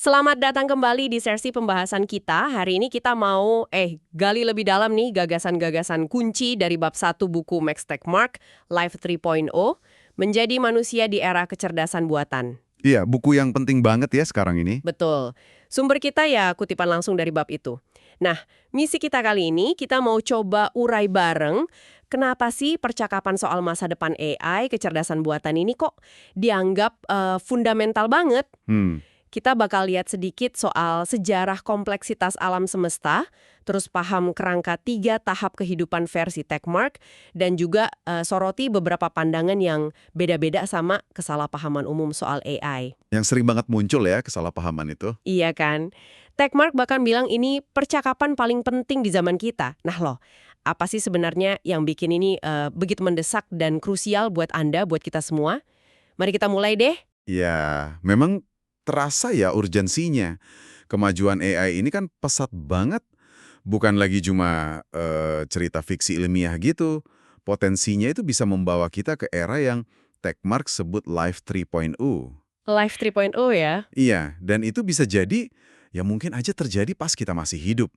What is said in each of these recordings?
Selamat datang kembali di sesi pembahasan kita. Hari ini kita mau gali lebih dalam nih gagasan-gagasan kunci dari bab 1 buku Max Tegmark, Life 3.0, Menjadi Manusia di Era Kecerdasan Buatan. Iya, buku yang penting banget ya sekarang ini. Betul. Sumber kita ya kutipan langsung dari bab itu. Nah, misi kita kali ini kita mau coba urai bareng kenapa sih percakapan soal masa depan AI, kecerdasan buatan ini kok dianggap fundamental banget. Kita bakal lihat sedikit soal sejarah kompleksitas alam semesta, terus paham kerangka 3 tahap kehidupan versi Tegmark, dan juga soroti beberapa pandangan yang beda-beda sama kesalahpahaman umum soal AI. Yang sering banget muncul ya kesalahpahaman itu. Iya kan? Tegmark bahkan bilang ini percakapan paling penting di zaman kita. Nah loh, apa sih sebenarnya yang bikin ini begitu mendesak dan krusial buat Anda, buat kita semua? Mari kita mulai deh. Ya, memang terasa ya urgensinya. Kemajuan AI ini kan pesat banget. Bukan lagi cuma cerita fiksi ilmiah gitu. Potensinya itu bisa membawa kita ke era yang Tegmark sebut Life 3.0. Life 3.0 ya? Iya, dan itu bisa jadi, ya mungkin aja terjadi pas kita masih hidup.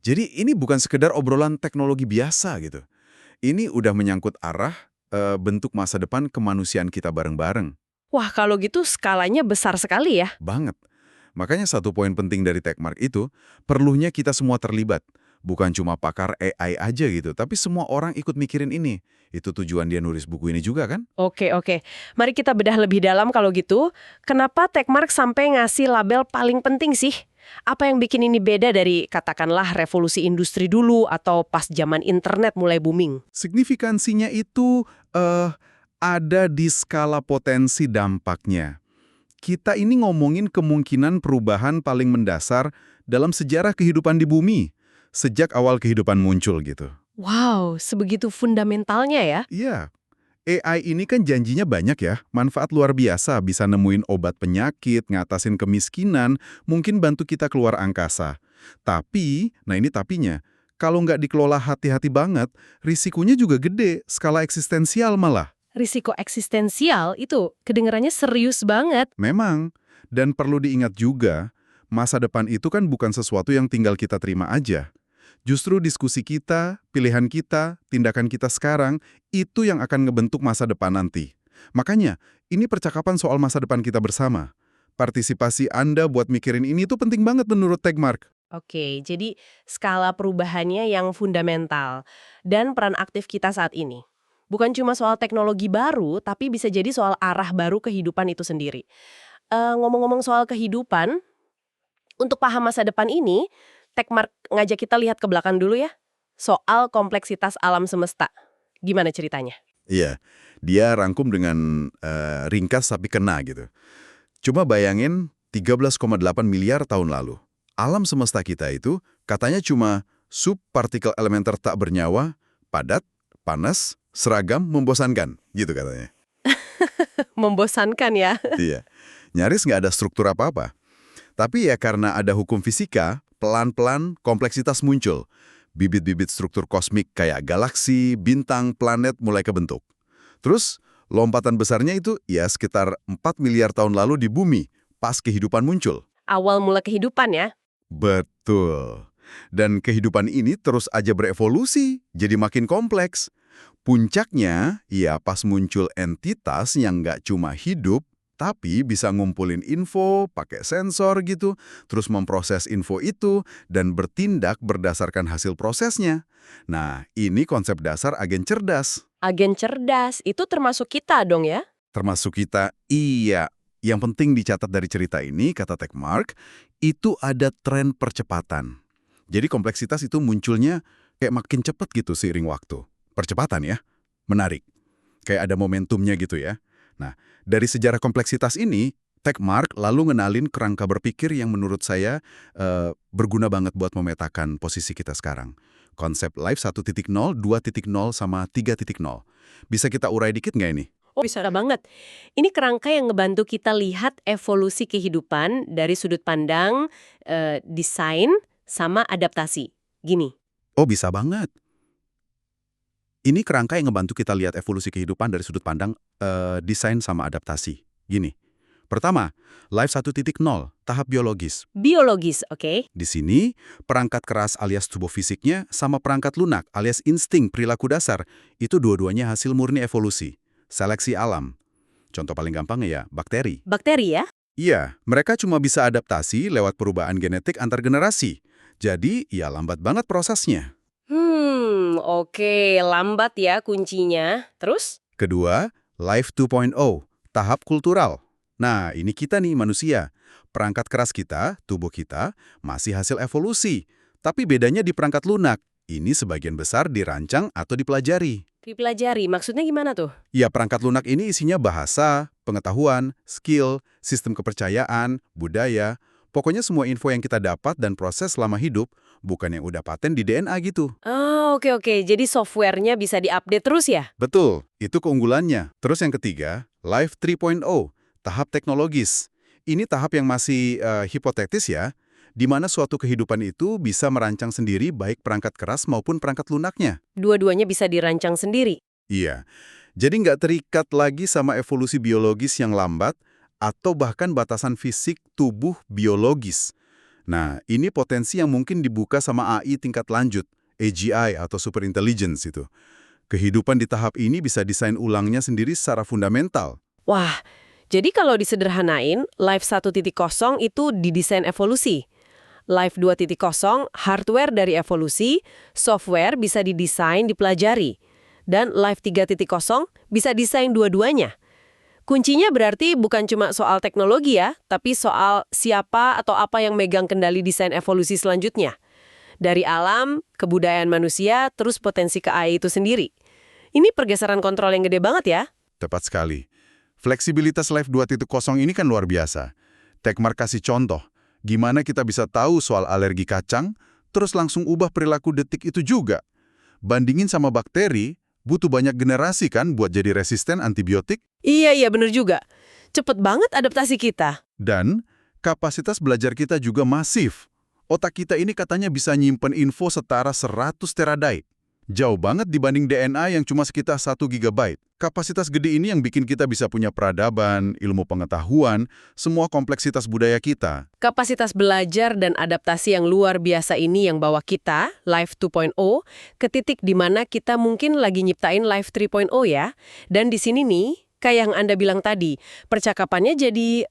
Jadi ini bukan sekedar obrolan teknologi biasa gitu. Ini udah menyangkut arah bentuk masa depan kemanusiaan kita bareng-bareng. Wah, kalau gitu skalanya besar sekali ya. Banget. Makanya satu poin penting dari Tegmark itu, perlunya kita semua terlibat. Bukan cuma pakar AI aja gitu, tapi semua orang ikut mikirin ini. Itu tujuan dia nulis buku ini juga kan? Oke. Mari kita bedah lebih dalam kalau gitu. Kenapa Tegmark sampai ngasih label paling penting sih? Apa yang bikin ini beda dari katakanlah revolusi industri dulu atau pas zaman internet mulai booming? Signifikansinya itu ada di skala potensi dampaknya. Kita ini ngomongin kemungkinan perubahan paling mendasar dalam sejarah kehidupan di bumi, sejak awal kehidupan muncul gitu. Wow, sebegitu fundamentalnya ya? Iya, AI ini kan janjinya banyak ya, manfaat luar biasa, bisa nemuin obat penyakit, ngatasin kemiskinan, mungkin bantu kita keluar angkasa. Tapi, nah ini tapinya, kalau nggak dikelola hati-hati banget, risikonya juga gede, skala eksistensial malah. Risiko eksistensial itu kedengarannya serius banget. Memang, dan perlu diingat juga, masa depan itu kan bukan sesuatu yang tinggal kita terima aja. Justru diskusi kita, pilihan kita, tindakan kita sekarang, itu yang akan ngebentuk masa depan nanti. Makanya, ini percakapan soal masa depan kita bersama. Partisipasi Anda buat mikirin ini tuh penting banget menurut Tegmark. Oke, jadi skala perubahannya yang fundamental dan peran aktif kita saat ini. Bukan cuma soal teknologi baru, tapi bisa jadi soal arah baru kehidupan itu sendiri. Ngomong-ngomong soal kehidupan, untuk paham masa depan ini, Tegmark ngajak kita lihat ke belakang dulu ya. Soal kompleksitas alam semesta. Gimana ceritanya? Iya, dia rangkum dengan ringkas tapi kena gitu. Coba bayangin 13,8 miliar tahun lalu. Alam semesta kita itu katanya cuma subpartikel elementer tak bernyawa, padat, panas, seragam, membosankan, gitu katanya. Membosankan ya. Iya, nyaris nggak ada struktur apa-apa. Tapi ya karena ada hukum fisika, pelan-pelan kompleksitas muncul. Bibit-bibit struktur kosmik kayak galaksi, bintang, planet mulai kebentuk. Terus, lompatan besarnya itu ya sekitar 4 miliar tahun lalu di bumi, pas kehidupan muncul. Awal mula kehidupan ya. Betul. Dan kehidupan ini terus aja berevolusi, jadi makin kompleks. Puncaknya, ya pas muncul entitas yang nggak cuma hidup, tapi bisa ngumpulin info, pakai sensor gitu, terus memproses info itu, dan bertindak berdasarkan hasil prosesnya. Nah, ini konsep dasar agen cerdas. Agen cerdas, itu termasuk kita dong ya? Termasuk kita, iya. Yang penting dicatat dari cerita ini, kata Tegmark, itu ada tren percepatan. Jadi kompleksitas itu munculnya kayak makin cepat gitu seiring waktu. Percepatan ya, menarik. Kayak ada momentumnya gitu ya. Nah, dari sejarah kompleksitas ini, Tegmark lalu ngenalin kerangka berpikir yang menurut saya berguna banget buat memetakan posisi kita sekarang. Konsep Life 1.0, 2.0, sama 3.0. Bisa kita urai dikit nggak ini? Oh, bisa banget. Ini kerangka yang ngebantu kita lihat evolusi kehidupan dari sudut pandang desain sama adaptasi. Gini. Oh, bisa banget. Ini kerangka yang ngebantu kita lihat evolusi kehidupan dari sudut pandang desain sama adaptasi. Gini, Pertama, Life 1.0, tahap biologis. Biologis, oke. Di sini, perangkat keras alias tubuh fisiknya sama perangkat lunak alias insting perilaku dasar, itu dua-duanya hasil murni evolusi, seleksi alam. Contoh paling gampang ya, bakteri. Bakteri ya? Iya, mereka cuma bisa adaptasi lewat perubahan genetik antar generasi. Jadi, ya lambat banget prosesnya. Oke, lambat ya kuncinya. Terus? Kedua, Life 2.0, tahap kultural. Nah, ini kita nih manusia. Perangkat keras kita, tubuh kita, masih hasil evolusi. Tapi bedanya di perangkat lunak. Ini sebagian besar dirancang atau dipelajari. Dipelajari, maksudnya gimana tuh? Ya, perangkat lunak ini isinya bahasa, pengetahuan, skill, sistem kepercayaan, budaya. Pokoknya semua info yang kita dapat dan proses selama hidup, bukan yang udah paten di DNA gitu. Ah, oke. Jadi softwarenya bisa diupdate terus ya? Betul, itu keunggulannya. Terus yang ketiga, Life 3.0, tahap teknologis. Ini tahap yang masih hipotetis ya, di mana suatu kehidupan itu bisa merancang sendiri baik perangkat keras maupun perangkat lunaknya. Dua-duanya bisa dirancang sendiri. Iya, jadi nggak terikat lagi sama evolusi biologis yang lambat atau bahkan batasan fisik tubuh biologis. Nah, ini potensi yang mungkin dibuka sama AI tingkat lanjut, AGI atau superintelligence itu. Kehidupan di tahap ini bisa desain ulangnya sendiri secara fundamental. Wah, jadi kalau disederhanain, Life 1.0 itu didesain evolusi. Life 2.0, hardware dari evolusi, software bisa didesain, dipelajari. Dan Life 3.0 bisa desain dua-duanya. Kuncinya berarti bukan cuma soal teknologi ya, tapi soal siapa atau apa yang megang kendali desain evolusi selanjutnya. Dari alam, kebudayaan manusia, terus potensi ke AI itu sendiri. Ini pergeseran kontrol yang gede banget ya. Tepat sekali. Fleksibilitas Life 2.0 ini kan luar biasa. Tekmar kasih contoh, gimana kita bisa tahu soal alergi kacang, terus langsung ubah perilaku detik itu juga. Bandingin sama bakteri, butuh banyak generasi kan buat jadi resisten antibiotik? Iya, bener juga. Cepet banget adaptasi kita. Dan kapasitas belajar kita juga masif. Otak kita ini katanya bisa nyimpen info setara 100 terabyte. Jauh banget dibanding DNA yang cuma sekitar 1 GB. Kapasitas gede ini yang bikin kita bisa punya peradaban, ilmu pengetahuan, semua kompleksitas budaya kita. Kapasitas belajar dan adaptasi yang luar biasa ini yang bawa kita, Life 2.0, ke titik di mana kita mungkin lagi nyiptain Life 3.0 ya. Dan di sini nih, kayak yang Anda bilang tadi, percakapannya jadi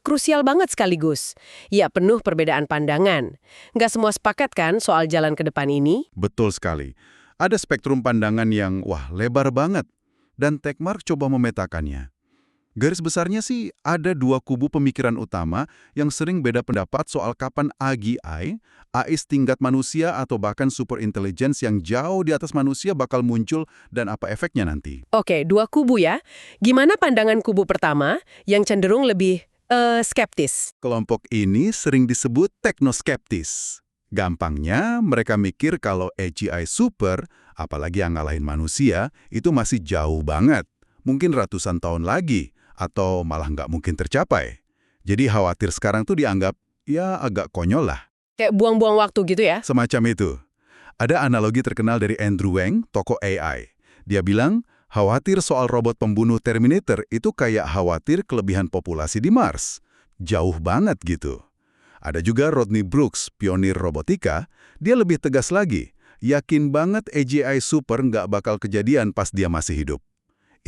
krusial banget sekaligus. Ya, penuh perbedaan pandangan. Nggak semua sepakat kan soal jalan ke depan ini? Betul sekali. Ada spektrum pandangan yang, lebar banget. Dan Tekmark coba memetakannya. Garis besarnya sih ada dua kubu pemikiran utama yang sering beda pendapat soal kapan AGI, AI setingkat manusia atau bahkan superintelligence yang jauh di atas manusia bakal muncul dan apa efeknya nanti. Oke, dua kubu ya. Gimana pandangan kubu pertama yang cenderung lebih skeptis? Kelompok ini sering disebut teknoskeptis. Gampangnya, mereka mikir kalau AGI super, apalagi yang ngalahin manusia, itu masih jauh banget. Mungkin ratusan tahun lagi, atau malah nggak mungkin tercapai. Jadi khawatir sekarang tuh dianggap, ya agak konyol lah. Kayak buang-buang waktu gitu ya? Semacam itu. Ada analogi terkenal dari Andrew Ng, tokoh AI. Dia bilang, khawatir soal robot pembunuh Terminator itu kayak khawatir kelebihan populasi di Mars. Jauh banget gitu. Ada juga Rodney Brooks, pionir robotika, dia lebih tegas lagi. Yakin banget AGI super nggak bakal kejadian pas dia masih hidup.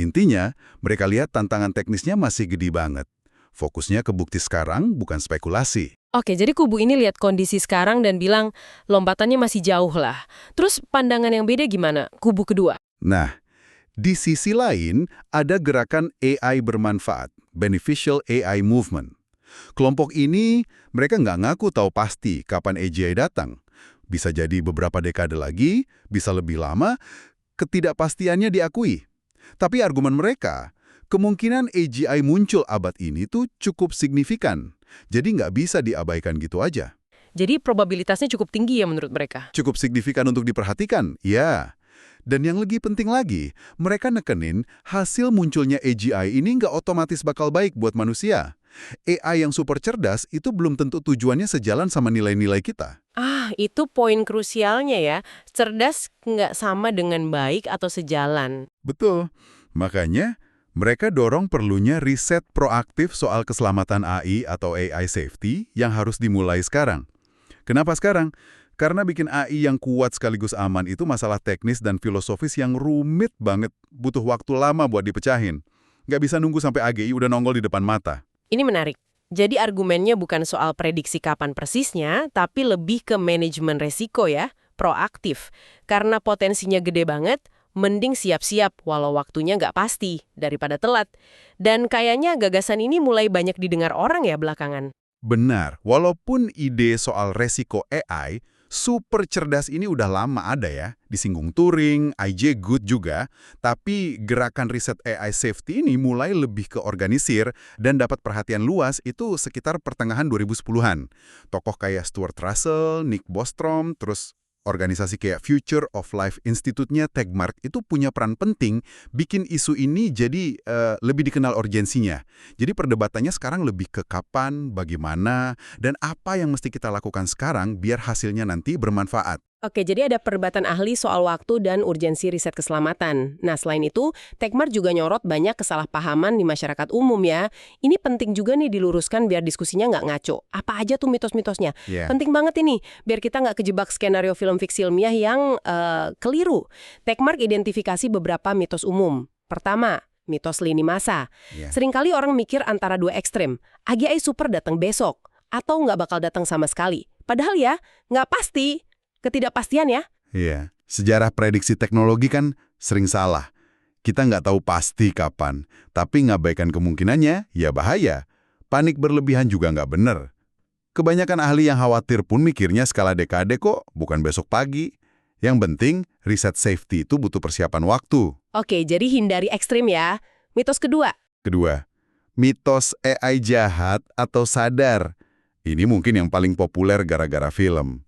Intinya, mereka lihat tantangan teknisnya masih gede banget. Fokusnya ke bukti sekarang, bukan spekulasi. Oke, jadi kubu ini lihat kondisi sekarang dan bilang lompatannya masih jauh lah. Terus pandangan yang beda gimana? Kubu kedua? Nah, di sisi lain, ada gerakan AI bermanfaat, Beneficial AI Movement. Kelompok ini, mereka nggak ngaku tahu pasti kapan AGI datang. Bisa jadi beberapa dekade lagi, bisa lebih lama, ketidakpastiannya diakui. Tapi argumen mereka, kemungkinan AGI muncul abad ini tuh cukup signifikan. Jadi nggak bisa diabaikan gitu aja. Jadi probabilitasnya cukup tinggi ya menurut mereka? Cukup signifikan untuk diperhatikan, ya. Dan yang lebih penting lagi, mereka nekenin hasil munculnya AGI ini nggak otomatis bakal baik buat manusia. AI yang super cerdas itu belum tentu tujuannya sejalan sama nilai-nilai kita. Ah, itu poin krusialnya ya. Cerdas nggak sama dengan baik atau sejalan. Betul. Makanya, Mereka dorong perlunya riset proaktif soal keselamatan AI atau AI safety yang harus dimulai sekarang. Kenapa sekarang? Karena bikin AI yang kuat sekaligus aman itu masalah teknis dan filosofis yang rumit banget, butuh waktu lama buat dipecahin. Nggak bisa nunggu sampai AGI udah nongol di depan mata. Ini menarik. Jadi argumennya bukan soal prediksi kapan persisnya, tapi lebih ke manajemen resiko ya, proaktif. Karena potensinya gede banget, mending siap-siap walau waktunya nggak pasti, daripada telat. Dan kayaknya gagasan ini mulai banyak didengar orang ya belakangan. Benar, walaupun ide soal resiko AI, super cerdas ini udah lama ada ya, disinggung Turing, I.J. Good juga, tapi gerakan riset AI safety ini mulai lebih ke organisir dan dapat perhatian luas itu sekitar pertengahan 2010-an. Tokoh kayak Stuart Russell, Nick Bostrom, terus organisasi kayak Future of Life Institute-nya Tegmark itu punya peran penting bikin isu ini jadi lebih dikenal urgensinya. Jadi perdebatannya sekarang lebih ke kapan, bagaimana, dan apa yang mesti kita lakukan sekarang biar hasilnya nanti bermanfaat. Oke, jadi ada perdebatan ahli soal waktu dan urgensi riset keselamatan. Nah, selain itu, Tegmark juga nyorot banyak kesalahpahaman di masyarakat umum ya. Ini penting juga nih diluruskan biar diskusinya nggak ngaco. Apa aja tuh mitos-mitosnya? Yeah. Penting banget ini, biar kita nggak kejebak skenario film fiksi ilmiah yang keliru. Tegmark identifikasi beberapa mitos umum. Pertama, mitos lini masa. Yeah. Seringkali orang mikir antara dua ekstrem. AGI super datang besok, atau nggak bakal datang sama sekali. Padahal ya, nggak pasti. Ketidakpastian ya? Iya, sejarah prediksi teknologi kan sering salah. Kita nggak tahu pasti kapan, tapi ngabaikan kemungkinannya, ya bahaya. Panik berlebihan juga nggak bener. Kebanyakan ahli yang khawatir pun mikirnya skala dekade kok, bukan besok pagi. Yang penting, riset safety itu butuh persiapan waktu. Oke, jadi hindari ekstrim ya. Mitos kedua. Kedua, mitos AI jahat atau sadar. Ini mungkin yang paling populer gara-gara film.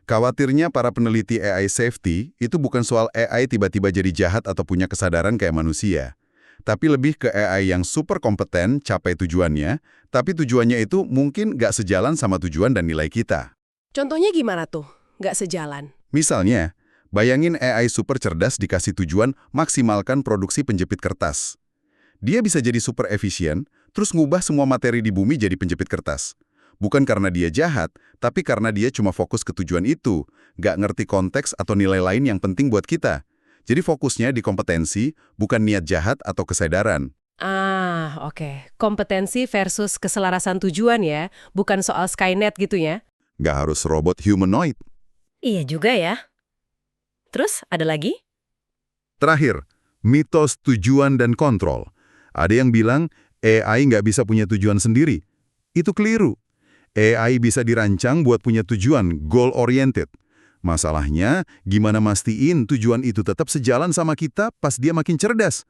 Khawatirnya para peneliti AI safety itu bukan soal AI tiba-tiba jadi jahat atau punya kesadaran kayak manusia. Tapi lebih ke AI yang super kompeten capai tujuannya, tapi tujuannya itu mungkin nggak sejalan sama tujuan dan nilai kita. Contohnya gimana tuh? Nggak sejalan. Misalnya, bayangin AI super cerdas dikasih tujuan maksimalkan produksi penjepit kertas. Dia bisa jadi super efisien, terus ngubah semua materi di bumi jadi penjepit kertas. Bukan karena dia jahat, tapi karena dia cuma fokus ke tujuan itu, nggak ngerti konteks atau nilai lain yang penting buat kita. Jadi fokusnya di kompetensi, bukan niat jahat atau kesadaran. Oke. Kompetensi versus keselarasan tujuan ya, bukan soal Skynet gitu ya? Nggak harus robot humanoid. Iya juga ya. Terus, ada lagi? Terakhir, mitos tujuan dan kontrol. Ada yang bilang AI nggak bisa punya tujuan sendiri. Itu keliru. AI bisa dirancang buat punya tujuan, goal-oriented. Masalahnya, gimana mastiin tujuan itu tetap sejalan sama kita pas dia makin cerdas?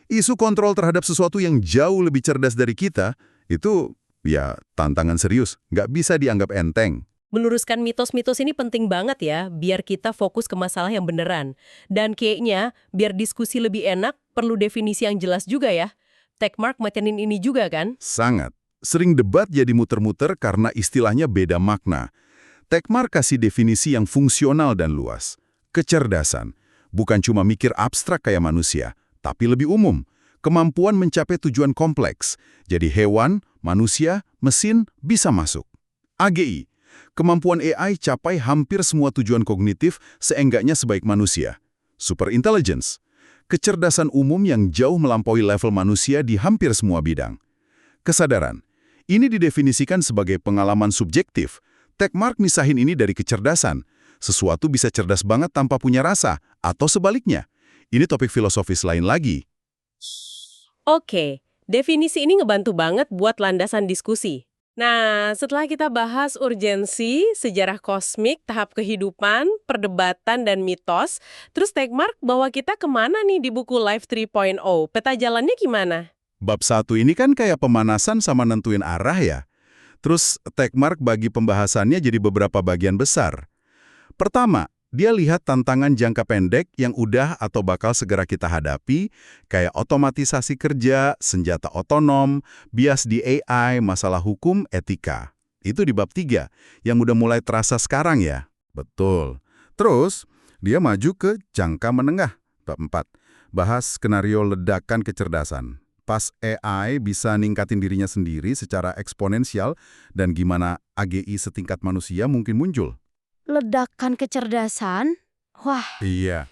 Isu kontrol terhadap sesuatu yang jauh lebih cerdas dari kita, itu ya tantangan serius, nggak bisa dianggap enteng. Meluruskan mitos-mitos ini penting banget ya, biar kita fokus ke masalah yang beneran. Dan kayaknya, biar diskusi lebih enak, perlu definisi yang jelas juga ya. Tegmark matenin ini juga kan? Sangat. Sering debat jadi muter-muter karena istilahnya beda makna. Tegmark kasih definisi yang fungsional dan luas. Kecerdasan, bukan cuma mikir abstrak kayak manusia, tapi lebih umum. Kemampuan mencapai tujuan kompleks. Jadi hewan, manusia, mesin bisa masuk. AGI, kemampuan AI capai hampir semua tujuan kognitif seenggaknya sebaik manusia. Super intelligence, kecerdasan umum yang jauh melampaui level manusia di hampir semua bidang. Kesadaran, ini didefinisikan sebagai pengalaman subjektif. Tegmark misahin ini dari kecerdasan. Sesuatu bisa cerdas banget tanpa punya rasa, atau sebaliknya. Ini topik filosofis lain lagi. Oke, definisi ini ngebantu banget buat landasan diskusi. Nah, setelah kita bahas urgensi, sejarah kosmik, tahap kehidupan, perdebatan, dan mitos, terus Tegmark bawa kita kemana nih di buku Life 3.0? Peta jalannya gimana? Bab 1 ini kan kayak pemanasan sama nentuin arah ya. Terus Tegmark bagi pembahasannya jadi beberapa bagian besar. Pertama, dia lihat tantangan jangka pendek yang udah atau bakal segera kita hadapi, kayak otomatisasi kerja, senjata otonom, bias di AI, masalah hukum, etika. Itu di bab 3, yang udah mulai terasa sekarang ya. Betul. Terus, dia maju ke jangka menengah, bab 4. Bahas skenario ledakan kecerdasan. Pas AI bisa ningkatin dirinya sendiri secara eksponensial dan gimana AGI setingkat manusia mungkin muncul. Ledakan kecerdasan? Wah, Iya.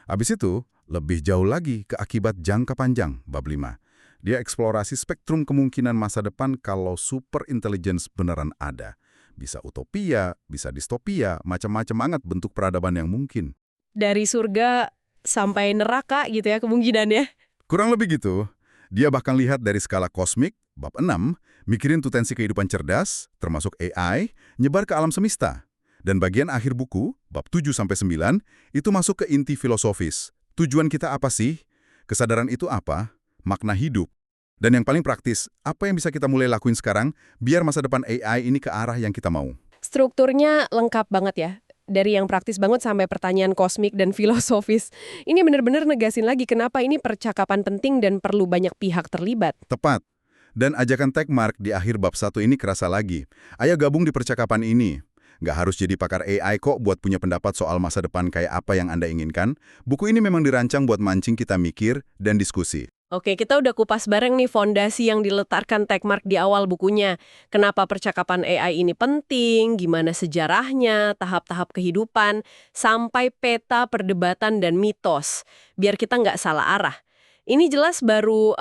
Habis itu, lebih jauh lagi ke akibat jangka panjang, bab 5. Dia eksplorasi spektrum kemungkinan masa depan kalau super intelligence beneran ada. Bisa utopia, bisa distopia, macam-macam banget bentuk peradaban yang mungkin. Dari surga sampai neraka gitu ya kemungkinannya. Kurang lebih gitu. Dia bahkan lihat dari skala kosmik, bab 6, mikirin tuh tensi kehidupan cerdas, termasuk AI, nyebar ke alam semesta. Dan bagian akhir buku, bab 7-9, itu masuk ke inti filosofis. Tujuan kita apa sih? Kesadaran itu apa? Makna hidup. Dan yang paling praktis, apa yang bisa kita mulai lakuin sekarang biar masa depan AI ini ke arah yang kita mau? Strukturnya lengkap banget ya. Dari yang praktis banget sampai pertanyaan kosmik dan filosofis. Ini benar-benar negasin lagi kenapa ini percakapan penting dan perlu banyak pihak terlibat. Tepat. Dan ajakan Techmark di akhir bab 1 ini kerasa lagi. Ayo gabung di percakapan ini. Nggak harus jadi pakar AI kok buat punya pendapat soal masa depan kayak apa yang Anda inginkan. Buku ini memang dirancang buat mancing kita mikir dan diskusi. Oke, kita udah kupas bareng nih fondasi yang diletakkan Techmark di awal bukunya. Kenapa percakapan AI ini penting, gimana sejarahnya, tahap-tahap kehidupan, sampai peta perdebatan dan mitos. Biar kita nggak salah arah. Ini jelas baru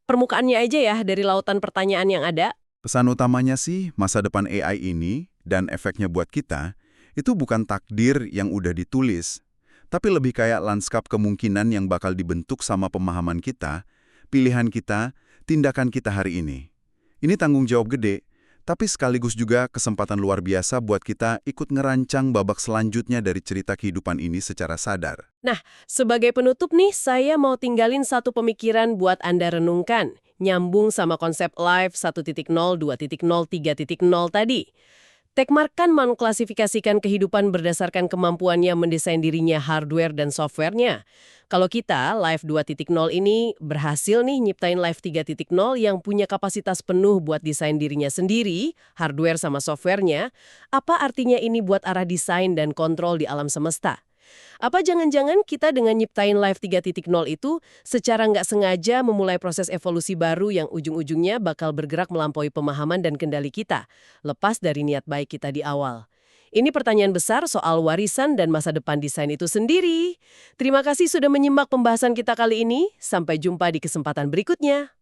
permukaannya aja ya dari lautan pertanyaan yang ada. Pesan utamanya sih, masa depan AI ini dan efeknya buat kita, itu bukan takdir yang udah ditulis, tapi lebih kayak lanskap kemungkinan yang bakal dibentuk sama pemahaman kita, pilihan kita, tindakan kita hari ini. Ini tanggung jawab gede, tapi sekaligus juga kesempatan luar biasa buat kita ikut ngerancang babak selanjutnya dari cerita kehidupan ini secara sadar. Nah, sebagai penutup nih, saya mau tinggalin satu pemikiran buat Anda renungkan. Nyambung sama konsep Life 1.0, 2.0, 3.0 tadi. Techmark kan mengklasifikasikan kehidupan berdasarkan kemampuannya mendesain dirinya hardware dan softwarenya. Kalau kita, Life 2.0 ini berhasil nih nyiptain Life 3.0 yang punya kapasitas penuh buat desain dirinya sendiri, hardware sama softwarenya, apa artinya ini buat arah desain dan kontrol di alam semesta? Apa jangan-jangan kita dengan nyiptain Life 3.0 itu secara nggak sengaja memulai proses evolusi baru yang ujung-ujungnya bakal bergerak melampaui pemahaman dan kendali kita, lepas dari niat baik kita di awal. Ini pertanyaan besar soal warisan dan masa depan desain itu sendiri. Terima kasih sudah menyimak pembahasan kita kali ini. Sampai jumpa di kesempatan berikutnya.